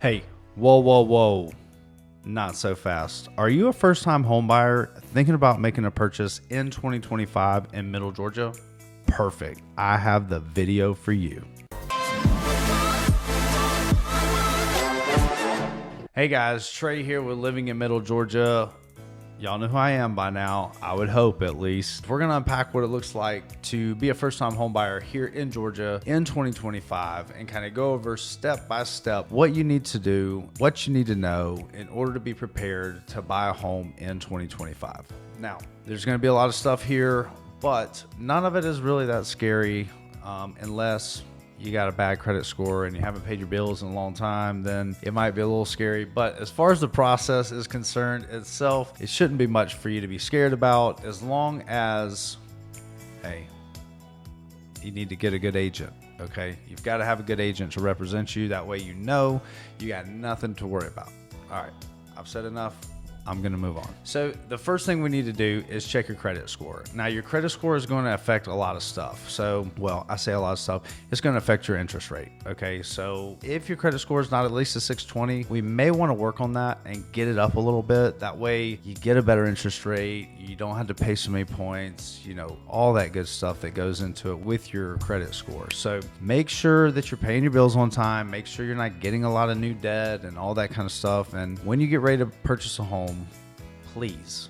Hey, whoa. Not so fast. Are you a first-time home buyer thinking about making a purchase in 2025 in Middle Georgia? Perfect. I have the video for you. Hey guys, Trey here with Living in Middle Georgia. Y'all know who I am by now, I would hope at least. We're gonna unpack what it looks like to be a first-time home buyer here in Georgia in 2025 and kind of go over step by step what you need to do, what you need to know in order to be prepared to buy a home in 2025. Now, there's gonna be a lot of stuff here, but none of it is really that scary unless you got a bad credit score and you haven't paid your bills in a long time, then it might be a little scary. But as far as the process is concerned itself, it shouldn't be much for you to be scared about, as long as, hey, you need to get a good agent, okay? You've got to have a good agent to represent you. That way you know you got nothing to worry about. All right, I've said enough. I'm going to move on. So the first thing we need to do is check your credit score. Now, your credit score is going to affect a lot of stuff. So, well, I say a lot of stuff. It's going to affect your interest rate. Okay. So if your credit score is not at least a 620, we may want to work on that and get it up a little bit. That way you get a better interest rate. You don't have to pay so many points, you know, all that good stuff that goes into it with your credit score. So make sure that you're paying your bills on time. Make sure you're not getting a lot of new debt and all that kind of stuff. And when you get ready to purchase a home, please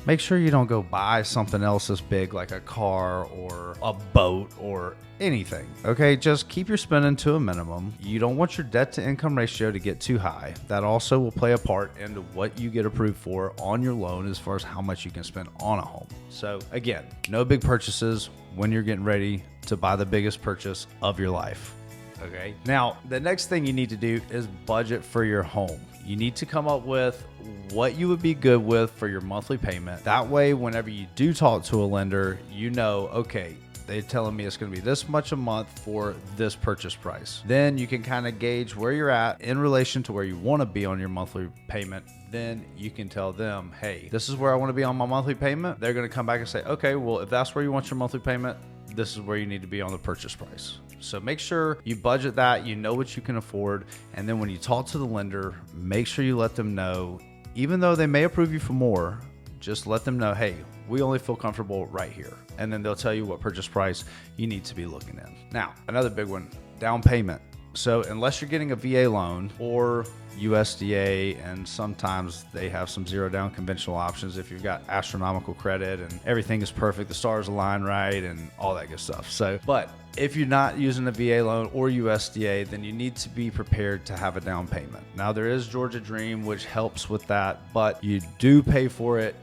make sure you don't go buy something else this big, like a car or a boat or anything. Okay, just keep your spending to a minimum. You don't want your debt to income ratio to get too high. That also will play a part into what you get approved for on your loan as far as how much you can spend on a home. So again, no big purchases when you're getting ready to buy the biggest purchase of your life. Okay, now the next thing you need to do is budget for your home. You need to come up with what you would be good with for your monthly payment. That way, whenever you do talk to a lender, you know, okay, they're telling me it's going to be this much a month for this purchase price. Then you can kind of gauge where you're at in relation to where you want to be on your monthly payment. Then you can tell them, hey, this is where I want to be on my monthly payment. They're going to come back and say, okay, well, if that's where you want your monthly payment, this is where you need to be on the purchase price. So make sure you budget that, you know what you can afford. And then when you talk to the lender, make sure you let them know, even though they may approve you for more, just let them know, hey, we only feel comfortable right here. And then they'll tell you what purchase price you need to be looking in. Now, another big one, down payment. So unless you're getting a VA loan or USDA, and sometimes they have some zero down conventional options if you've got astronomical credit and everything is perfect, the stars align right and all that good stuff. So, but if you're not using a VA loan or USDA, then you need to be prepared to have a down payment. Now there is Georgia Dream, which helps with that, but you do pay for it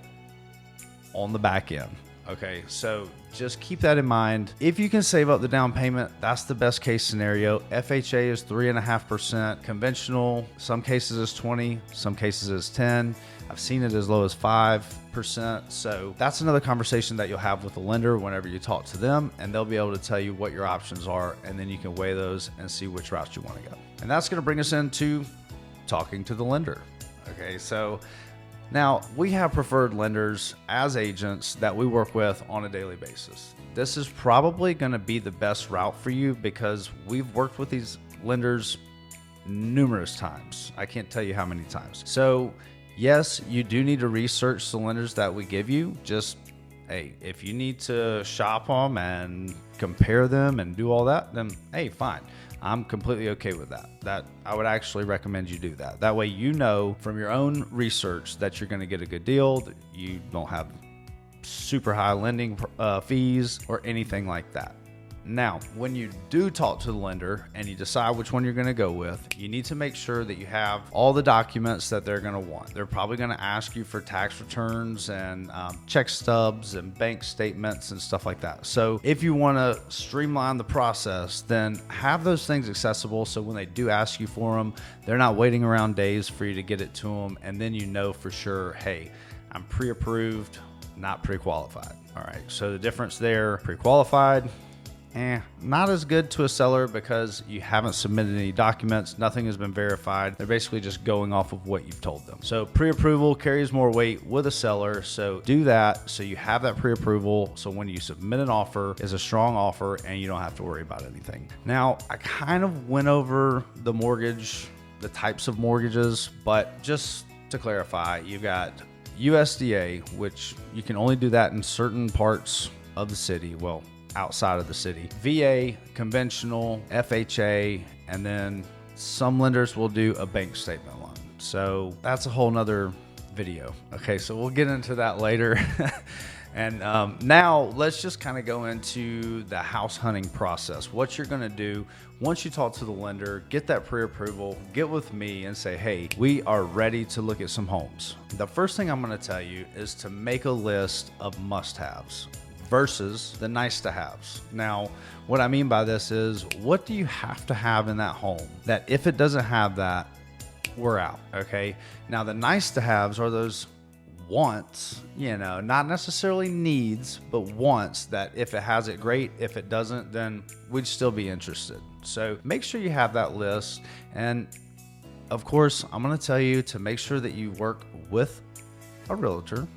on the back end. Okay, so just keep that in mind. If you can save up the down payment, that's the best case scenario. FHA is 3.5%. Conventional, some cases is 20, some cases is 10. I've seen it as low as 5%. So that's another conversation that you'll have with the lender whenever you talk to them, and they'll be able to tell you what your options are, and then you can weigh those and see which route you want to go. And that's going to bring us into talking to the lender. Okay, so now, we have preferred lenders as agents that we work with on a daily basis. This is probably going to be the best route for you because we've worked with these lenders numerous times. I can't tell you how many times. So, yes, you do need to research the lenders that we give you. Just, hey, if you need to shop them and compare them and do all that, then hey, fine. I'm completely okay with that. That I would actually recommend you do that. That way you know from your own research that you're going to get a good deal, that you don't have super high lending fees or anything like that. Now, when you do talk to the lender and you decide which one you're going to go with, you need to make sure that you have all the documents that they're going to want. They're probably going to ask you for tax returns and check stubs and bank statements and stuff like that. So if you want to streamline the process, then have those things accessible so when they do ask you for them, they're not waiting around days for you to get it to them. And then you know for sure, hey, I'm pre-approved, not pre-qualified. All right, so the difference there, pre-qualified, not as good to a seller because you haven't submitted any documents. Nothing has been verified. They're basically just going off of what you've told them. So pre-approval carries more weight with a seller. So do that so you have that pre-approval. So when you submit an offer, it's a strong offer and you don't have to worry about anything. Now, I kind of went over the mortgage the types of mortgages, but just to clarify, you've got USDA, which you can only do that in certain parts of the city, well, outside of the city. VA, conventional, FHA, and then some lenders will do a bank statement loan. So that's a whole nother video. Okay, so we'll get into that later. And now let's just kind of go into the house hunting process. What you're gonna do once you talk to the lender, get that pre-approval, get with me and say, hey, we are ready to look at some homes. The first thing I'm gonna tell you is to make a list of must-haves versus the nice to haves. Now, what I mean by this is, what do you have to have in that home that if it doesn't have that, we're out, okay? Now, the nice to haves are those wants, you know, not necessarily needs, but wants that if it has it, great. If it doesn't, then we'd still be interested. So make sure you have that list. And of course, I'm going to tell you to make sure that you work with a realtor,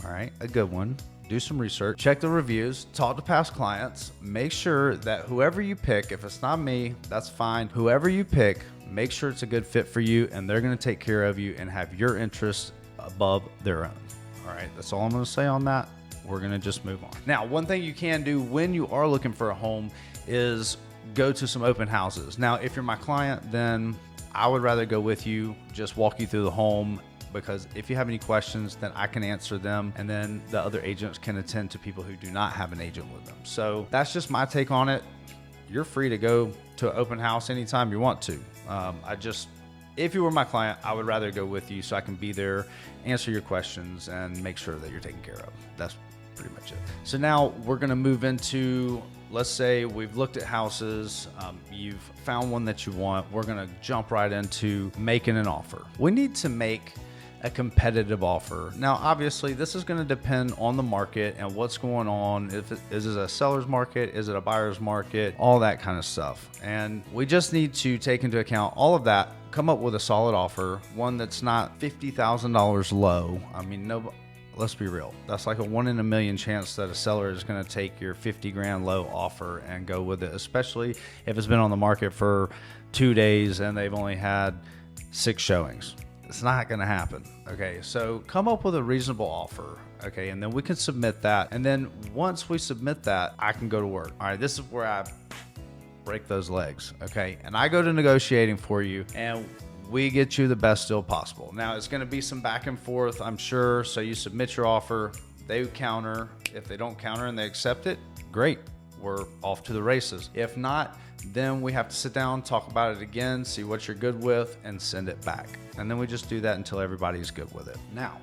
all right, a good one. Do some research, check the reviews, talk to past clients, make sure that whoever you pick, if it's not me, that's fine. Whoever you pick, make sure it's a good fit for you and they're going to take care of you and have your interests above their own. All right, that's all I'm going to say on that. We're going to just move on. Now, one thing you can do when you are looking for a home is go to some open houses. Now, if you're my client, then I would rather go with you, just walk you through the home, because if you have any questions, then I can answer them, and then the other agents can attend to people who do not have an agent with them. So that's just my take on it. You're free to go to an open house anytime you want to. If you were my client, I would rather go with you so I can be there, answer your questions, and make sure that you're taken care of. That's pretty much it. So now we're gonna move into, let's say we've looked at houses, you've found one that you want. We're gonna jump right into making an offer. We need to make a competitive offer. Now, obviously, this is going to depend on the market and what's going on. Is it a seller's market? Is it a buyer's market? All that kind of stuff. And we just need to take into account all of that, come up with a solid offer, one that's not $50,000 low. I mean, no, let's be real. That's like a 1 in a million chance that a seller is going to take your 50 grand low offer and go with it, especially if it's been on the market for 2 days and they've only had 6 showings. It's not going to happen. Okay, so come up with a reasonable offer. Okay, and then we can submit that. And then once we submit that, I can go to work. All right, this is where I break those legs. Okay, and I go to negotiating for you, and we get you the best deal possible. Now, it's going to be some back and forth, I'm sure. So you submit your offer, they counter. If they don't counter and they accept it, great. We're off to the races. If not, then we have to sit down, talk about it again, see what you're good with, and send it back. And then we just do that until everybody's good with it. Now,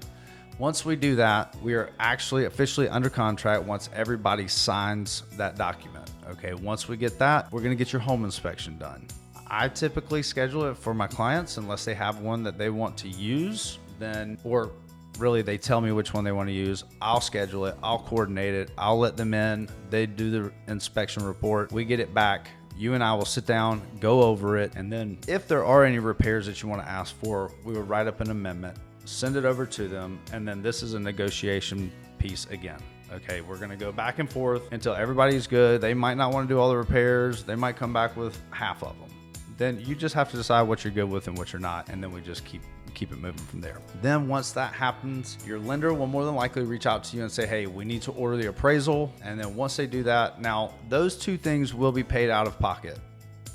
once we do that, we are actually officially under contract once everybody signs that document. Okay, once we get that, we're gonna get your home inspection done. I typically schedule it for my clients unless they have one that they want to use, then, or really they tell me which one they want to use. I'll schedule it, I'll coordinate it, I'll let them in, they do the inspection report, we get it back. You and I will sit down, go over it, and then if there are any repairs that you want to ask for, we will write up an amendment, send it over to them, and then this is a negotiation piece again. Okay, we're gonna go back and forth until everybody's good. They might not want to do all the repairs. They might come back with half of them. Then you just have to decide what you're good with and what you're not, and then we just keep it moving from there. Then once that happens, your lender will more than likely reach out to you and say, hey, we need to order the appraisal. And then once they do that, now those 2 things will be paid out of pocket.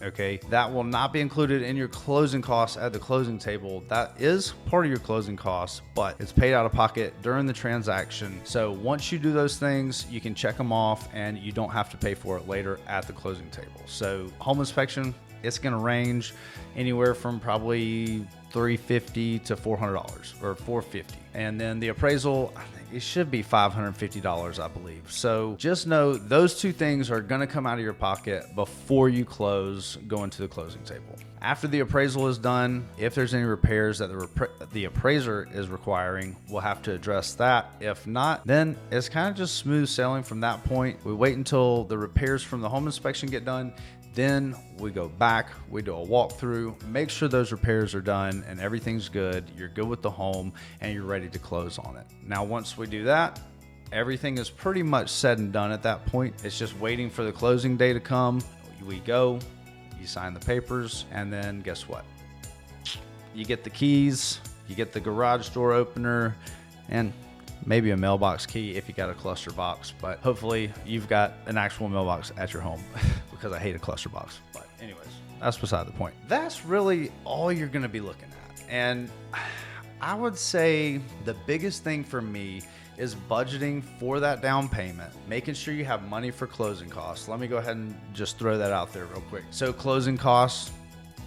Okay, that will not be included in your closing costs at the closing table. That is part of your closing costs, but it's paid out of pocket during the transaction. So once you do those things, you can check them off and you don't have to pay for it later at the closing table. So home inspection, it's going to range anywhere from probably $350 to $400 or $450. And then the appraisal, I think it should be $550, I believe. So just know those 2 things are going to come out of your pocket before you close, going to the closing table. After the appraisal is done, if there's any repairs that the appraiser is requiring, we'll have to address that. If not, then it's kind of just smooth sailing from that point. We wait until the repairs from the home inspection get done. Then we go back, we do a walkthrough, make sure those repairs are done and everything's good, you're good with the home, and you're ready to close on it. Now, once we do that, everything is pretty much said and done at that point. It's just waiting for the closing day to come. We go, you sign the papers, and then guess what? You get the keys, you get the garage door opener, and maybe a mailbox key if you got a cluster box, but hopefully you've got an actual mailbox at your home because I hate a cluster box. But anyways, that's beside the point. That's really all you're gonna be looking at. And I would say the biggest thing for me is budgeting for that down payment, making sure you have money for closing costs. Let me go ahead and just throw that out there real quick. So closing costs,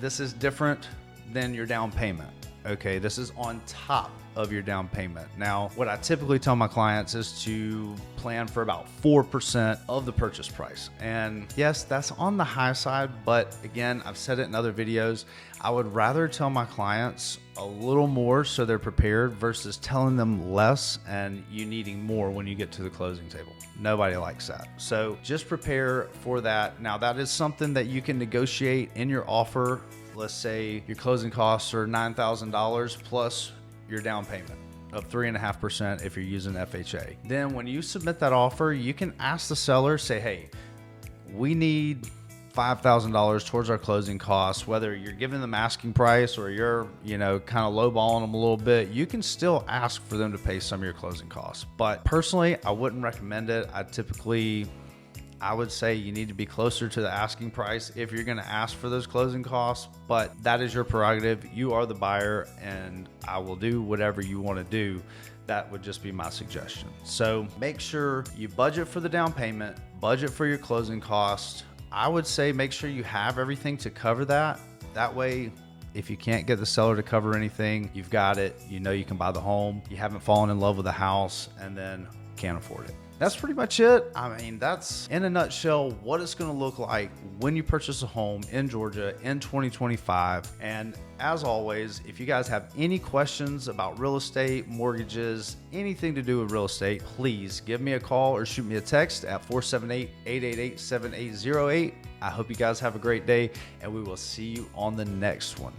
this is different than your down payment. Okay, this is on top of your down payment. Now, what I typically tell my clients is to plan for about 4% of the purchase price. And yes, that's on the high side, but again, I've said it in other videos, I would rather tell my clients a little more so they're prepared versus telling them less and you needing more when you get to the closing table. Nobody likes that. So just prepare for that. Now, that is something that you can negotiate in your offer. Let's say your closing costs are $9,000 plus your down payment of 3.5% if you're using FHA. Then when you submit that offer, you can ask the seller, say, hey, we need $5,000 towards our closing costs. Whether you're giving them asking price or you're, kind of lowballing them a little bit, you can still ask for them to pay some of your closing costs. But personally, I wouldn't recommend it. I would say you need to be closer to the asking price if you're going to ask for those closing costs, but that is your prerogative. You are the buyer and I will do whatever you want to do. That would just be my suggestion. So make sure you budget for the down payment, budget for your closing costs. I would say make sure you have everything to cover that. That way, if you can't get the seller to cover anything, you've got it. You know you can buy the home. You haven't fallen in love with the house and then can't afford it. That's pretty much it. I mean, that's in a nutshell what it's going to look like when you purchase a home in Georgia in 2025. And as always, if you guys have any questions about real estate, mortgages, anything to do with real estate, please give me a call or shoot me a text at 478-888-7808. I hope you guys have a great day and we will see you on the next one.